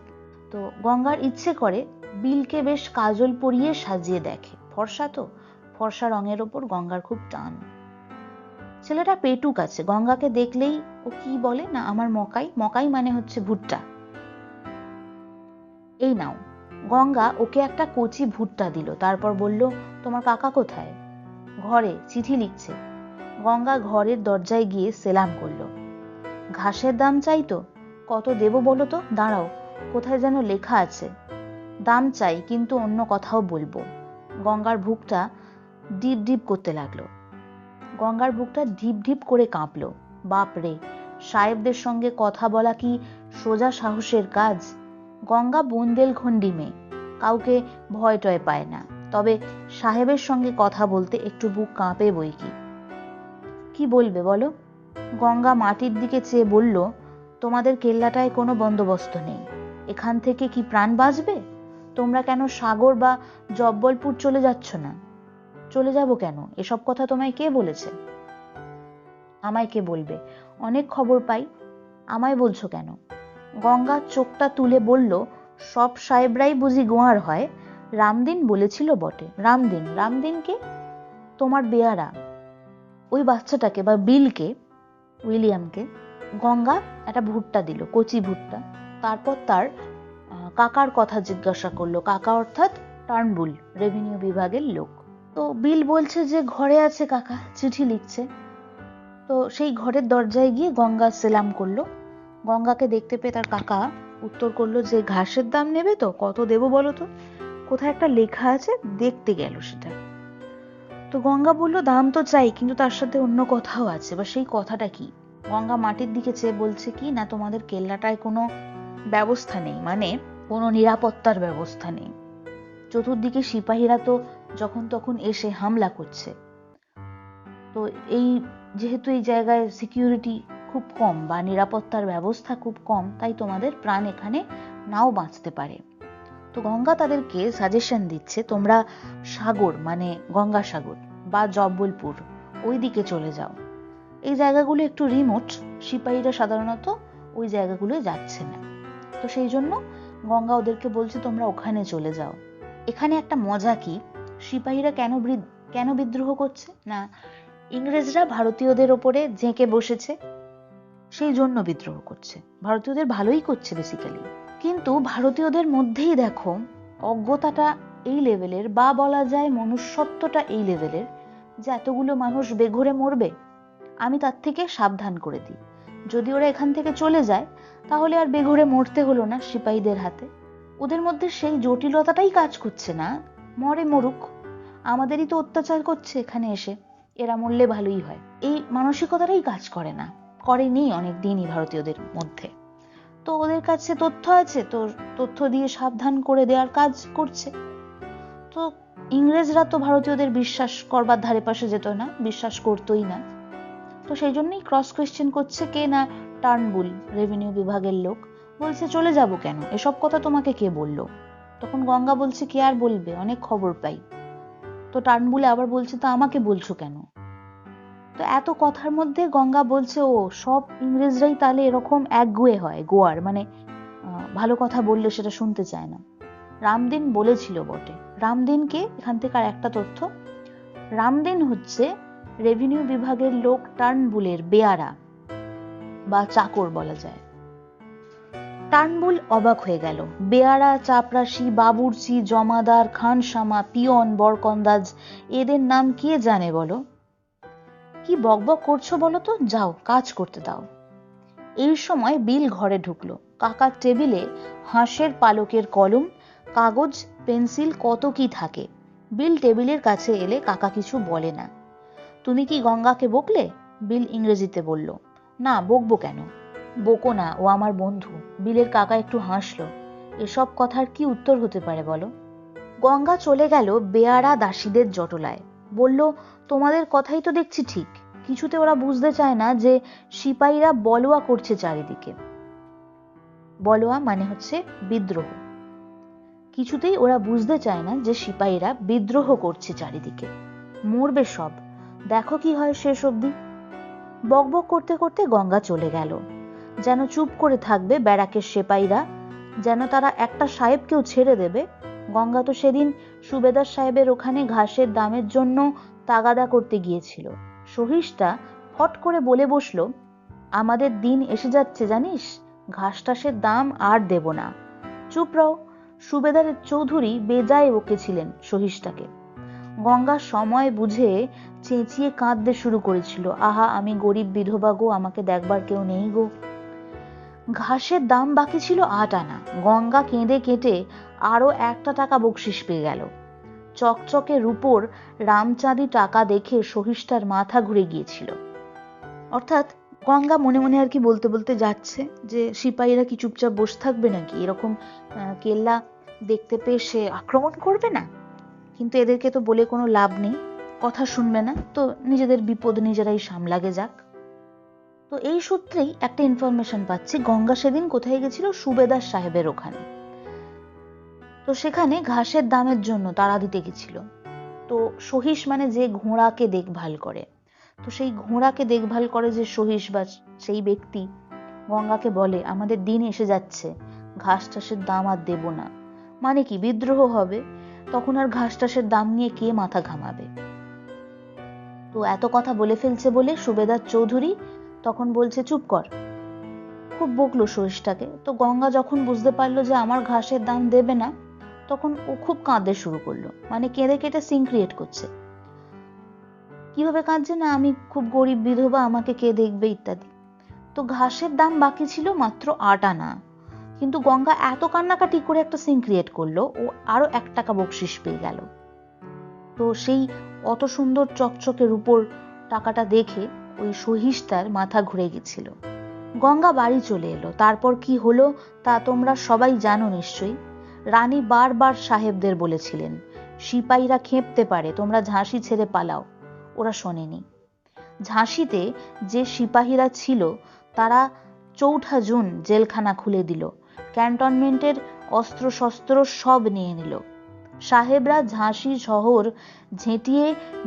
তো গঙ্গার ইচ্ছে করে বিলকে বেশ কাজল পরিয়ে সাজিয়ে দেখে। ফর্সা তো, ফর্সা রঙের ওপর গঙ্গার খুব টান। ছেলেটা পেটুক আছে। গঙ্গাকে দেখলেই ও কি বলে না, আমার মকাই। মকাই মানে হচ্ছে ভুট্টা। এই নাও। গঙ্গা ওকে একটা কচি ভুট্টা দিল, তারপর বলল, তোমার কাকা কোথায়? ঘরে, চিঠি লিখছে। গঙ্গা ঘরের দরজায় গিয়ে সেলাম করলো। ঘাসের দাম চাইতো? কত দেব বলো তো? দাঁড়াও, কোথায় যেন লেখা আছে। দাম চাই, কিন্তু অন্য কথাও বলবো। গঙ্গার বুকটা ডিপ ডিপ করতে লাগলো। গঙ্গার বুকটা ঢিপ ঢিপ করে কাঁপলো। বাপরে, সাহেবদের সঙ্গে কথা বলা কি সোজা সাহসের কাজ? গঙ্গা বুন্দেলখন্ডি মেয়ে, কাউকে ভয় টয় পায় না, তবে সাহেবের সঙ্গে কথা বলতে একটু বুক কাঁপে বই কি। কি বলবে বলো? গঙ্গা মাটির দিকে চেয়ে বলল, তোমাদের কেল্লাটায় কোনো বন্দোবস্ত নেই, এখান থেকে কি প্রাণ বাঁচবে? তোমরা কেন সাগর বা জব্বলপুর চলে যাচ্ছ না? চলে যাব কেন? এসব কথা তোমায় কে বলেছে? আমায় কে বলবে? অনেক খবর পাই। আমায় বলছো কেন? গঙ্গা চোখটা তুলে বলল, সব সাহেবরাই বুঝি গোয়ার হয়। রামদিন বলেছিল বটে। রামদিন? রামদিন কে? তোমার বেয়ারা। ওই বাচ্চাটাকে বা বিলকে, উইলিয়ামকে গঙ্গা একটা ভুট্টা দিল, কচি ভুট্টা। তারপর তার কাকার কথা জিজ্ঞাসা করলো। কাকা অর্থাৎ টার্নবুল, রেভিনিউ বিভাগের লোক। তো বিল বলছে যে ঘরে আছে কাকা, চিঠি লিখছে। তো সেই ঘরের দরজায় গিয়ে গঙ্গা সেলাম করলো। গঙ্গাকে দেখতে পেয়ে তার কাকা উত্তর করলো যে ঘাসের দাম নেবে তো? কত দেবো বলো তো? কোথায় একটা লেখা আছে, দেখতে গেল সেটা। তো গঙ্গা বলল, দাম তো চাই, কিন্তু তার সাথে অন্য কথাও আছে। বা সেই কথাটা কি? গঙ্গা মাটির দিকে চেয়ে বলছে কি না, তোমাদের কেল্লাটায় কোনো ব্যবস্থা নেই, মানে কোনো নিরাপত্তার ব্যবস্থা নেই। চতুর্দিকে সিপাহীরা তো যখন তখন এসে হামলা করছে। তো এই যেহেতু এই জায়গায় সিকিউরিটি খুব কম বা নিরাপত্তার ব্যবস্থা খুব কম, তাই তোমাদের প্রাণ এখানে নাও বাঁচতে পারে। তো গঙ্গা তাদেরকে সাজেশন দিচ্ছে, তোমরা সাগর মানে গঙ্গাসাগর বা জব্বলপুর ওই দিকে চলে যাও। এই জায়গাগুলো একটু রিমোট, সিপাহীরা সাধারণত ওই জায়গাগুলো যাচ্ছে না। তো সেই জন্য গঙ্গা ওদেরকে বলছে তোমরা ওখানে চলে যাও। এখানে একটা মজা কি, সিপাহীরা কেন বিদ্রোহ করছে না, ইংরেজরা ভারতীয়দের ওপরে জেঁকে বসেছে, সেই জন্য বিদ্রোহ করছে। ভারতীয়দের ভালোই করছে বেসিক্যালি, কিন্তু ভারতীয়দের মধ্যেই দেখো অজ্ঞতাটা এই লেভেলের, বা বলা যায় মনুষ্যত্বটা এই লেভেলের, যে এতগুলো মানুষ বেঘরে মরবে। আমি তার থেকে সাবধান করে দিই, যদি ওরা এখান থেকে চলে যায় তাহলে আর বেঘরে মরতে হলো না সিপাহীদের হাতে। ওদের মধ্যে সেই জটিলতাটাই কাজ করছে না। মরে মরুক, আমাদেরই তো অত্যাচার করছে এখানে এসে, এরা মরলে ভালোই হয়, এই মানসিকতাটাই কাজ করে না, করেনি অনেক দিনই ভারতীয়দের মধ্যে। তো ওদের কাছে তথ্য আছে, তো তথ্য দিয়ে সাবধান করে দেওয়ার কাজ করছে। তো ইংরেজরা তো ভারতীয়দের বিশ্বাস করবার ধারে পাশে যেত না, বিশ্বাস করতোই না। তো সেই জন্যই ক্রস কোয়েশ্চেন করছে কে না, টার্নবুল রেভিনিউ বিভাগের লোক বলছে চলে যাব কেন, এসব কথা তোমাকে কে বললো? তখন গঙ্গা বলছে কে আর বলবে, অনেক খবর পাই। তো টার্নবুলে আবার বলছে তো আমাকে বলছো কেন? তো এত কথার মধ্যে গঙ্গা বলছে ও সব ইংরেজরাই তাহলে এরকম একগুঁয়ে হয়, গোয়ার মানে ভালো কথা বললে সেটা শুনতে চায় না। রামদিন বলেছিল বটে। রামদিনকে এখান থেকে আর একটা তথ্য, রামদিন হচ্ছে রেভিনিউ বিভাগের লোক টার্নবুলের বেয়ারা বা চাকর বলা যায়। টার্নবুল অবাক হয়ে গেল। বেয়ারা, চাপরাশি, বাবুর্চি, জমাদার, খানসামা, পিয়ন, বরকন্দাজ, এদের নাম কে জানে বলো? কি বকবক করছো বলো তো, যাও কাজ করতে দাও। এই সময় বিল ঘরে ঢুকলো। কাকার টেবিলে হাঁসের পালকের কলম, কাগজ, পেন্সিল কত কি থাকে। বিল টেবিলের কাছে এলে কাকা কিছু বলে না। তুমি কি গঙ্গাকে বকলে? বিল ইংরেজিতে বলল। না, বকবো কেন? বকো না, ও আমার বন্ধু। বিলের কাকা একটু হাসলো। এসব কথার কি উত্তর হতে পারে বলো? গঙ্গা চলে গেল বেয়ারা দাসীদের জটলায়। বলল, তোমাদের কথাই তো দেখছি ঠিক। কিছুতে ওরা বুঝতে চায় না যে সিপাহীরা বলওয়া করছে চারিদিকে। বলওয়া মানে হচ্ছে বিদ্রোহ। কিছুতেই ওরা বুঝতে চায় না যে সিপাহীরা বিদ্রোহ করছে চারিদিকে। মরবে সব, দেখো কি হয় শেষ অবধি। বকবক করতে করতে গঙ্গা চলে গেল। যেন চুপ করে থাকবে ব্যারাকের সিপাহীরা, যেন তারা একটা সাহেবকেও ছেড়ে দেবে। গঙ্গা তো সেদিন সুবেদার সাহেবের ওখানে ঘাসের দামের জন্য তাগাদা করতে গিয়েছিল। সহিসটা ফট করে বলে বসলো, আমাদের দিন এসে যাচ্ছে জানিস, ঘাস টাসের দাম আর দেব না। চুপ রও। সুবেদারের চৌধুরী বেজায় বকেছিলেন সহিসটাকে। গঙ্গা সময় বুঝে চেঁচিয়ে কাঁদতে শুরু করেছিল, আহা আমি গরিব বিধবা গো, আমাকে দেখবার কেউ নেই গো। ঘাসের দাম বাকি ছিল ৮ আনা। গঙ্গা কেঁদে কেটে আরো 1 টাকা বকশিস পেয়ে গেল। চকচকে রূপোর রামচাঁদি টাকা দেখে সহিষ্ঠার মাথা ঘুরে গিয়েছিল। অর্থাৎ গঙ্গা মনে মনে আর কি বলতে বলতে যাচ্ছে যে সিপাহীরা কি চুপচাপ বসে থাকবে নাকি, এরকম কেল্লা দেখতে পেয়ে সে আক্রমণ করবে না? কিন্তু এদেরকে তো বলে কোনো লাভ নেই, কথা শুনবে না, তো নিজেদের বিপদ নিজেরাই সামলাগে যাক। তো এই সূত্রেই একটা ইনফরমেশন পাচ্ছি, গঙ্গা সেদিন কোথায় গেছিল? সুবেদার সাহেবের ওখানে। তো সেখানে ঘাসের দামের জন্য তাড়া দিতে গেছিল। তো সহিস মানে যে ঘোড়াকে দেখভাল করে, তো সেই ঘোড়াকে দেখভাল করে যে সহিস বা সেই ব্যক্তি গঙ্গাকে বলে, আমাদের দিন এসে যাচ্ছে, ঘাস টাসের দাম আর দেব না। মানে কি, বিদ্রোহ হবে, তখন আর ঘাস টাসের দাম নিয়ে কে মাথা ঘামাবে? তো এত কথা বলে ফেলছে বলে সুবেদার চৌধুরী তখন বলছে চুপ কর। খুব বকলো সহিসটাকে। তো গঙ্গা যখন বুঝতে পারলো যে আমার ঘাসের দাম দেবে না, তখন ও খুব কাঁদতে শুরু করলো, মানে কেঁদে কেটে সিন ক্রিয়েট করছে। কিভাবে কাঁদছে না, আমি খুব গরিব বিধবা, আমাকে কে দেখবে ইত্যাদি। তো ঘাসের দাম বাকি ছিল মাত্র ৮ আনা, কিন্তু গঙ্গা এত কান্নাকাটি করে একটা সিন ক্রিয়েট করলো, ও আরো 1 টাকা বকশিস পেয়ে গেল। তো সেই অত সুন্দর চকচকে রূপোর টাকাটা দেখে ওই সহিসটার মাথা ঘুরে গেছিল। গঙ্গা বাড়ি চলে এলো। তারপর কি হলো তা তোমরা সবাই জানো নিশ্চয়ই। রানী বারবার সাহেবদের বলেছিলেন, সিপাহীরা খেপতে পারে, তোমরা ঝাঁসি ছেড়ে পালাও। ওরা শোনেনি। ঝাঁসিতে যে সিপাহীরা ছিল তারা ৪ঠা জুন জেলখানা খুলে দিল, ক্যান্টনমেন্টের অস্ত্র শস্ত্র সব নিয়ে নিল। সাহেবরা ঝাঁসি শহর ঝেঁটিয়ে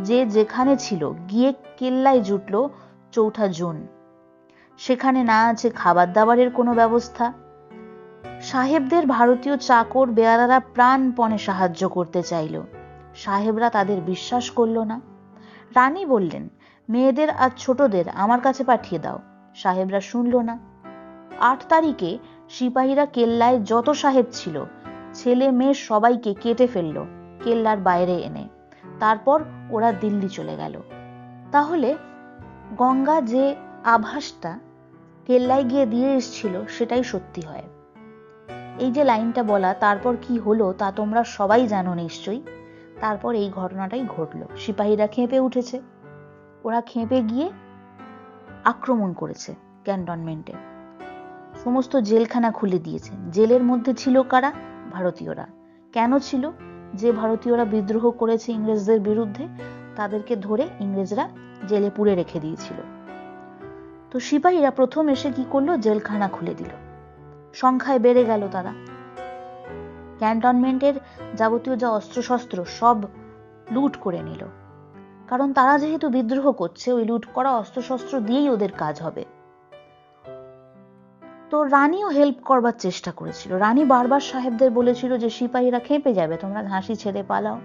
যে যেখানে ছিল গিয়ে কেল্লায় জুটল ৪ঠা জুন। সেখানে না আছে খাবার দাবারের কোনো ব্যবস্থা। সাহেবদের ভারতীয় চাকর বেয়ারারা প্রাণপণে সাহায্য করতে চাইল, সাহেবরা তাদের বিশ্বাস করল না। রানী বললেন, মেয়েদের আর ছোটদের আমার কাছে পাঠিয়ে দাও। সাহেবরা শুনল না। ৮ তারিখে সিপাহীরা কেল্লায় যত সাহেব ছিল ছেলে মেয়ে সবাইকে কেটে ফেলল কেল্লার বাইরে এনে। তারপর ওরা দিল্লি চলে গেল। তাহলে গঙ্গা যে আভাসটা কেল্লায় গিয়ে দিয়ে এসেছিল সেটাই সত্যি হয়। এই যে লাইনটা বলা, তারপর কি হলো তা তোমরা সবাই জানো নিশ্চয়ই। তারপর এই ঘটনাটাই ঘটলো। সিপাহীরা খেপে উঠেছে, ওরা খেপে গিয়ে আক্রমণ করেছে ক্যান্টনমেন্টে, সমস্ত জেলখানা খুলে দিয়েছে। জেলের মধ্যে ছিল কারা? ভারতীয়রা। কেন ছিল? যে ভারতীয়রা বিদ্রোহ করেছে ইংরেজদের বিরুদ্ধে, তাদেরকে ধরে ইংরেজরা জেলে পুরে রেখে দিয়েছিল। তো সিপাহীরা প্রথম এসে কি করলো? জেলখানা খুলে দিল। সংখ্যায় বেড়ে গেল তারা। ক্যান্টনমেন্টের যাবতীয় যা অস্ত্রশস্ত্র সব লুট করে নিল, কারণ তারা যেহেতু বিদ্রোহ করছে, ওই লুট করা অস্ত্রশস্ত্র দিয়েই ওদের কাজ হবে। তো রানীও হেল্প করবার চেষ্টা করেছিল। রানী বারবার সাহেবদের বলেছিল যে সিপাহীরা খেপে যাবে, তোমরা ঝাঁসি ছেড়ে পালাও।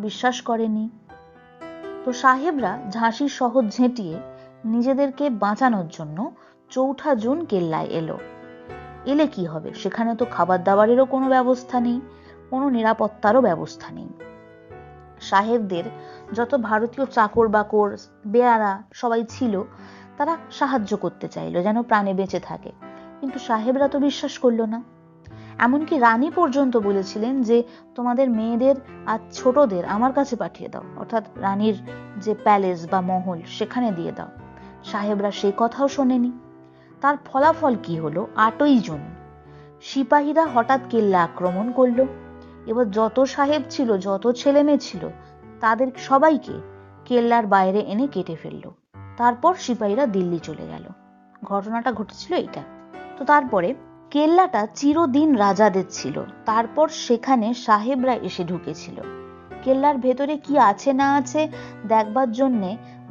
বিশ্বাস করেনি। তো সাহেবরা ঝাঁসির শহর ঝেঁটিয়ে নিজেদেরকে বাঁচানোর জন্য ৪ঠা জুন কেল্লায় এলো। এলে কি হবে? সেখানে তো খাবার দাবারেরও কোনো ব্যবস্থা নেই, কোনো নিরাপত্তারও ব্যবস্থা নেই। সাহেবদের যত ভারতীয় চাকর বাকর, বেয়ারা সবাই ছিল, তারা সাহায্য করতে চাইলো যেন প্রাণে বেঁচে থাকে, কিন্তু সাহেবরা তো বিশ্বাস করলো না। এমনকি রানী পর্যন্ত বলেছিলেন যে তোমাদের মেয়েদের আর ছোটদের আমার কাছে পাঠিয়ে দাও, অর্থাৎ রানীর যে প্যালেস বা মহল সেখানে দিয়ে দাও। সাহেবরা সে কথাও শোনেনি। তার ফলাফল কি হলো? 8ই জুন সিপাহীরা হঠাৎ কেল্লা আক্রমণ করলো। এবার যত সাহেব ছিল, যত ছেলে মেয়ে ছিল, তাদের সবাইকে কেল্লার বাইরে এনে কেটে ফেললো। তারপর সিপাহীরা দিল্লি চলে গেল। ঘটনাটা ঘটেছিল এইটা। তো তারপরে কেল্লাটা চিরদিন রাজাদের ছিল, তারপর সেখানে সাহেবরা এসে ঢুকেছিল। কেল্লার ভেতরে কি আছে না আছে দেখবার জন্যে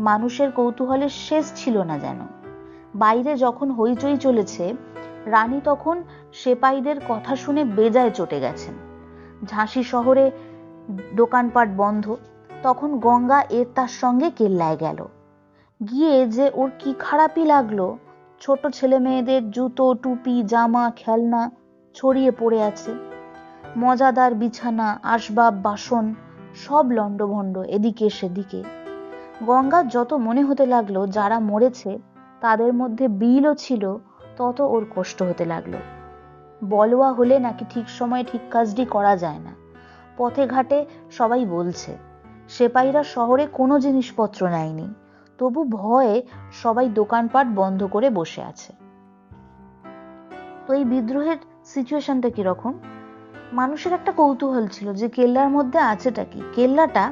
মানুষের কৌতূহলের শেষ ছিল না যেন। বাইরে যখন হইচই চলেছে, রানী তখন সেপাইদের কথা শুনে বেজায় চটে গেছেন। ঝাঁসি শহরে দোকানপাট বন্ধ। তখন গঙ্গা তার সঙ্গে কেল্লায় গেল। গিয়ে যে ওর কি খারাপই লাগলো, ছোট ছেলে মেয়েদের জুতো, টুপি, জামা, খেলনা ছড়িয়ে পড়ে আছে। মজাদার বিছানা, আসবাব, বাসন সব লণ্ডভণ্ড এদিকে সেদিকে। গঙ্গার যত মনে হতে লাগলো যারা মরেছে তাদের মধ্যে বিলও ছিল, তত ওর কষ্ট হতে লাগলো। বলওয়া হলে নাকি ঠিক সময়ে ঠিক কাজটি করা যায় না। পথে ঘাটে সবাই বলছে। সেপাইরা শহরে কোনো জিনিসপত্র নেয়নি, তবু ভয়ে সবাই দোকানপাট বন্ধ করে বসে আছে। তো এই বিদ্রোহের সিচুয়েশনটা কিরকম? মানুষের একটা কৌতূহল ছিল যে কেল্লার মধ্যে আছেটা কি। কেল্লাটা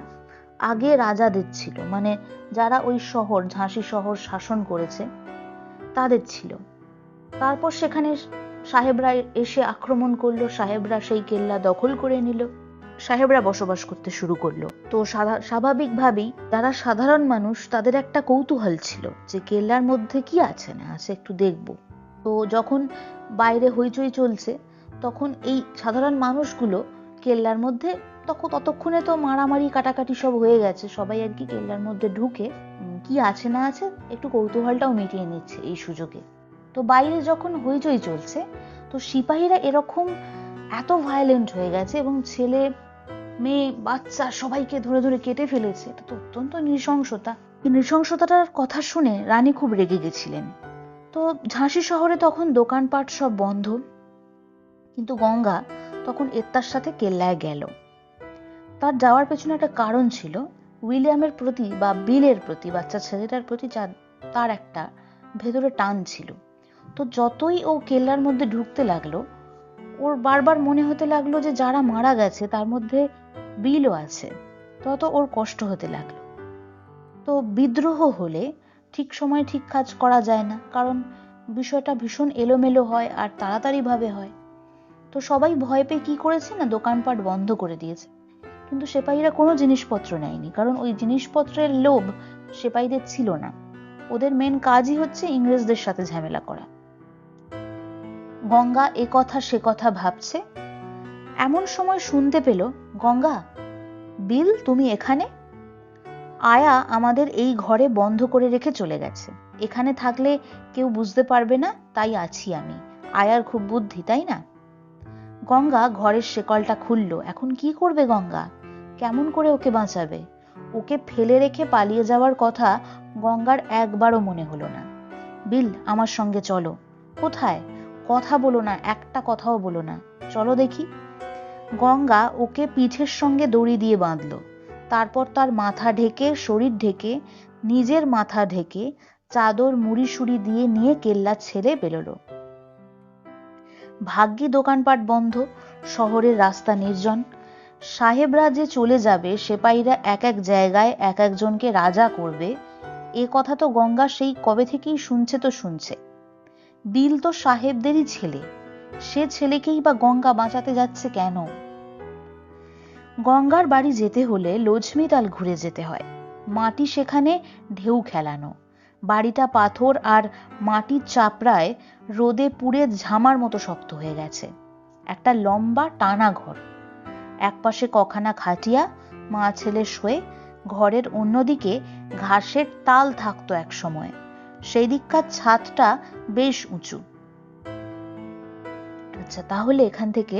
আগে রাজাদের ছিল, মানে যারা ওই শহর, ঝাঁসি শহর শাসন করেছে তাদের ছিল। তারপর সেখানে সাহেবরা এসে আক্রমণ করলো, সাহেবরা সেই কেল্লা দখল করে নিল, সাহেবরা বসবাস করতে শুরু করলো। তো স্বাভাবিকভাবেই যারা সাধারণ মানুষ তাদের একটা কৌতূহল ছিল যে কেল্লার মধ্যে কি আছে না আছে একটু দেখবো। তো যখন বাইরে হইচই চলছে, তখন এই সাধারণ মানুষগুলো কেল্লার মধ্যে, ততক্ষণে তো মারামারি কাটাকাটি সব হয়ে গেছে, সবাই আর কি কেল্লার মধ্যে ঢুকে কি আছে না আছে একটু কৌতূহলটাও মিটিয়ে নিচ্ছে এই সুযোগে। তো বাইরে যখন হইচই চলছে, তো সিপাহীরা এরকম এত ভায়োলেন্ট হয়ে গেছে এবং ছেলে মেয়ে বাচ্চা সবাইকে ধরে ধরে কেটে ফেলেছে। এটা তো অত্যন্ত নৃশংসতা। এই নৃশংসতাটার কথা শুনে রানী খুব রেগে গেছিলেন। তো ঝাঁসি শহরে তখন দোকানপাট সব বন্ধ, কিন্তু গঙ্গা তখন তার সাথে কেল্লায় গেল। তার যাওয়ার পেছনে একটা কারণ ছিল। উইলিয়ামের প্রতি বা বিলের প্রতি, বাচ্চা ছেলেটার প্রতি তার একটা ভেতরে টান ছিল। তো যতই ও কেল্লার মধ্যে ঢুকতে লাগলো, ওর বারবার মনে হতে লাগলো যে যারা মারা গেছে তার মধ্যে বিলও আছে, তত ওর কষ্ট হতে লাগলো। তো বিদ্রোহ হলে ঠিক সময় ঠিক কাজ করা যায় না, কারণ বিষয়টা ভীষণ এলোমেলো হয় আর তাড়াতাড়ি ভাবে হয়। তো সবাই ভয় পেয়ে কি করেছে না, দোকানপাট বন্ধ করে দিয়েছে। কিন্তু সেপাহীরা কোনো জিনিসপত্র নেয়নি, কারণ ওই জিনিসপত্রের লোভ সেপাহীদের ছিল না। ওদের মেন কাজই হচ্ছে ইংরেজদের সাথে ঝামেলা করা। গঙ্গা এ কথা সে কথা ভাবছে, এমন সময় শুনতে পেল, গঙ্গা, বিল তুমি এখানে? আয়া আমাদের এই ঘরে বন্ধ করে রেখে চলে গেছে। এখানে থাকলে কেউ বুঝতে পারবে না, তাই আছি আমি। আয়ার খুব বুদ্ধি, তাই না? গঙ্গা ঘরের শেকলটা খুলল। এখন কি করবে গঙ্গা? কেমন করে ওকে বাঁচাবে? ওকে ফেলে রেখে পালিয়ে যাওয়ার কথা গঙ্গার একবারও মনে হলো না। বিল, আমার সঙ্গে চলো। কোথায়? কথা বলো না, একটা কথাও বলো না, চলো দেখি। গঙ্গা ওকে পিঠের সঙ্গে দড়ি দিয়ে বাঁধলো। তারপর তার মাথা ঢেকে, শরীর ঢেকে, নিজের মাথা ঢেকে চাদর মুড়ি সুড়ি দিয়ে নিয়ে কেল্লা ছেড়ে বেরোলো। ভাগ্যি দোকানপাট বন্ধ, শহরের রাস্তা নির্জন। সাহেবরা যে চলে যাবে, সেপাইরা এক এক জায়গায় এক একজনকে রাজা করবে, এ কথা তো গঙ্গা সেই কবে থেকেই শুনছে। বিল তো সাহেবদেরই ছেলে, সে ছেলেকেই বা গঙ্গা বাঁচাতে যাচ্ছে কেন? গঙ্গার বাড়ি যেতে হলে লক্ষ্মীতাল ঘুরে যেতে হয়। মাটি সেখানে ঢেউ খেলানো, বাড়িটা পাথর আর মাটির চাপড়ায় রোদে পুড়ে ঝামার মতো শক্ত হয়ে গেছে। একটা লম্বা টানা ঘর, একপাশে কখানা খাটিয়া, মা ছেলে শোয়ে। ঘরের অন্যদিকে ঘাসের তাল থাকতো এক সময়, সেই দিককার ছাদটা বেশ উঁচু। আচ্ছা, তাহলে এখান থেকে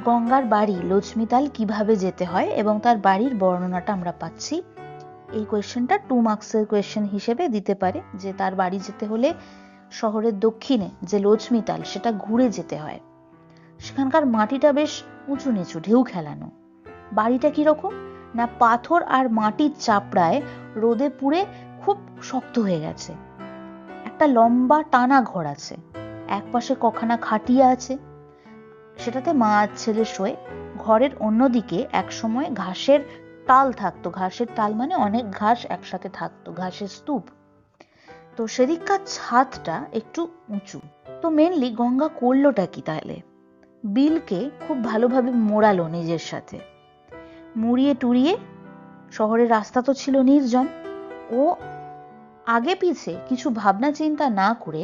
গঙ্গার বাড়ি লক্ষ্মীতাল কিভাবে যেতে হয় এবং তার বাড়ির বর্ণনাটা আমরা পাচ্ছি। এই কোয়েশ্চেনটা 2 মার্কসের কোয়েশ্চেন হিসেবে দিতে পারে, যে তার বাড়ি যেতে হলে শহরের দক্ষিণে যে লক্ষ্মীতাল, সেটা ঘুরে যেতে হয়। সেখানকার মাটিটা বেশ উঁচু নিচু, ঢেউ খেলানো। বাড়িটা কিরকম না, পাথর আর মাটির চাপড়ায় রোদে পুড়ে খুব শক্ত হয়ে গেছে। একটা লম্বা টানা ঘর আছে, একপাশে কখানা খাটিয়া আছে, সেটাতে মা আর ছেলে শোয়ে। ঘরের অন্যদিকে একসময় ঘাসের তাল থাকতো, ঘাসের তাল মানে অনেক ঘাস একসাথে থাকতো, ঘাসের স্তূপ। তো সেদিককার ছাদটা একটু উঁচু। তো মেনলি গঙ্গা করলোটা কি তাহলে? বিলকে খুব ভালোভাবে মোড়ালো নিজের সাথে, মুড়িয়ে টুড়িয়ে। শহরের রাস্তা তো ছিল নির্জন। ও আগে পিছে কিছু ভাবনা চিন্তা না করে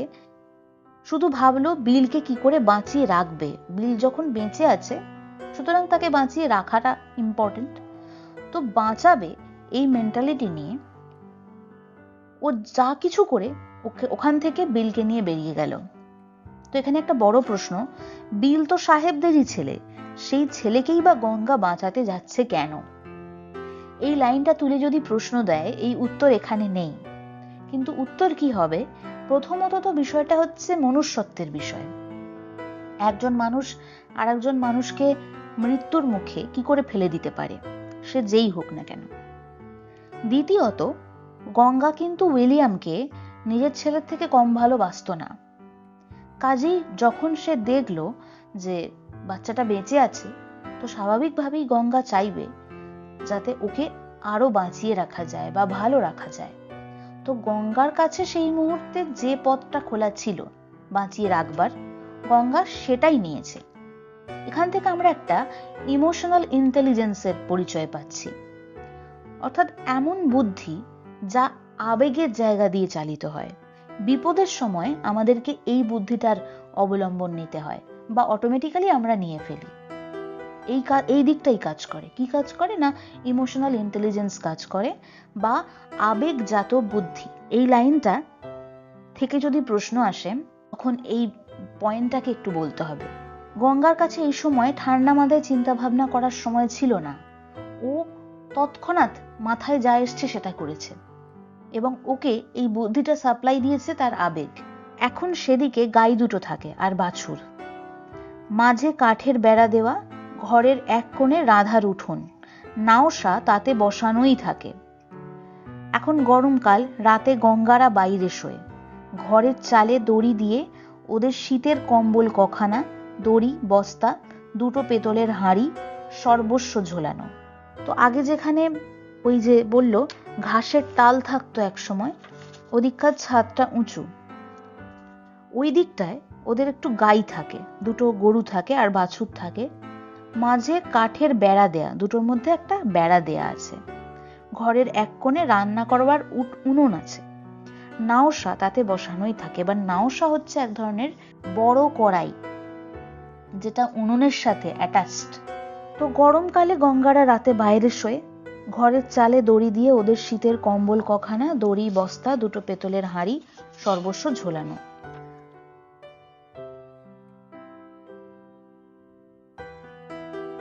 শুধু ভাবলো বিলকে কি করে বাঁচিয়ে রাখবে। বিল যখন বেঁচে আছে, সুতরাং তাকে বাঁচিয়ে রাখাটা ইম্পর্টেন্ট। তো বাঁচাবে এই মেন্টালিটি নিয়ে ও যা কিছু করে ওখান থেকে বিলকে নিয়ে বেরিয়ে গেল। তো এখানে একটা বড় প্রশ্ন, বিল তো সাহেবদেরই ছেলে, সেই ছেলেকেই বা গঙ্গা বাঁচাতে যাচ্ছে কেন? এই লাইনটা তুলে যদি প্রশ্ন দেয়, এই উত্তর এখানে নেই। কিন্তু উত্তর কি হবে? প্রথমত তো বিষয়টা হচ্ছে মনুষ্যত্বের বিষয়। একজন মানুষ আর একজন মানুষকে মৃত্যুর মুখে কি করে ফেলে দিতে পারে, সে যেই হোক না কেন। দ্বিতীয়ত, গঙ্গা কিন্তু উইলিয়ামকে নিজের ছেলের থেকে কম ভালোবাসতো না। কাজেই যখন সে দেখলো যে বাচ্চাটা বেঁচে আছে, তো স্বাভাবিকভাবেই গঙ্গা চাইবে যাতে ওকে আরো বাঁচিয়ে রাখা যায় বা ভালো রাখা যায়। তো গঙ্গার কাছে সেই মুহূর্তে যে পথটা খোলা ছিল বাঁচিয়ে রাখবার, গঙ্গা সেটাই নিয়েছে। এখান থেকে আমরা একটা ইমোশনাল ইন্টেলিজেন্সের পরিচয় পাচ্ছি, অর্থাৎ এমন বুদ্ধি যা আবেগের জায়গা দিয়ে চালিত হয়। বিপদের সময় আমাদেরকে এই বুদ্ধিটার অবলম্বন নিতে হয় বা অটোমেটিক্যালি আমরা নিয়ে ফেলি। এই দিকটাই কাজ করে। কি কাজ করে না, ইমোশনাল ইন্টেলিজেন্স কাজ করে বা আবেগজাত বুদ্ধি। এই লাইনটা থেকে যদি প্রশ্ন আসে, তখন এই পয়েন্টটাকে একটু বলতে হবে। গঙ্গার কাছে এই সময় ঠান্ডা মাথায় চিন্তা ভাবনা করার সময় ছিল না। ও তৎক্ষণাৎ মাথায় যা এসছে সেটা করেছে এবং ওকে এই বুদ্ধিটা সাপ্লাই দিয়েছে তার আবেগ। এখন সেদিকে গাই দুটো থাকে আর বাছুর, মাঝে কাঠের বেড়া দেওয়া, ঘরের এক কোণে রাধার উঠোন, নাওসা তাতে বসানোই থাকে। এখন গরমকাল, রাতে গঙ্গারা বাইরে শোয়। ঘরের চালে দড়ি দিয়ে ওদের শীতের কম্বল কখানা, দড়ি, বস্তা, দুটো পেতলের হাঁড়ি, সর্বস্ব ঝোলানো। তো আগে যেখানে ওই যে বলল ঘাসের তাল থাকতো এক সময়, ওদিককার ছাদটা উঁচু। ওই দিকটায় ওদের একটু গাই থাকে, দুটো গরু থাকে আর বাছুর থাকে। মাঝে কাঠের বেড়া দেয়া, দুটোর মধ্যে একটা বেড়া দেয়া আছে। ঘরের এক কোণে রান্না করবার উনুন আছে। নাওসা তাতে বসানোই থাকে। এবার নাওসা হচ্ছে এক ধরনের বড় কড়াই, যেটা উনুনের সাথে অ্যাটাচড। তো গরমকালে গঙ্গারা রাতে বাইরে শোয়। ঘরের চালে দড়ি দিয়ে ওদের শীতের কম্বল কখানা, দড়ি, বস্তা, দুটো পেতলের হাঁড়ি, সর্বস্ব ঝোলানো।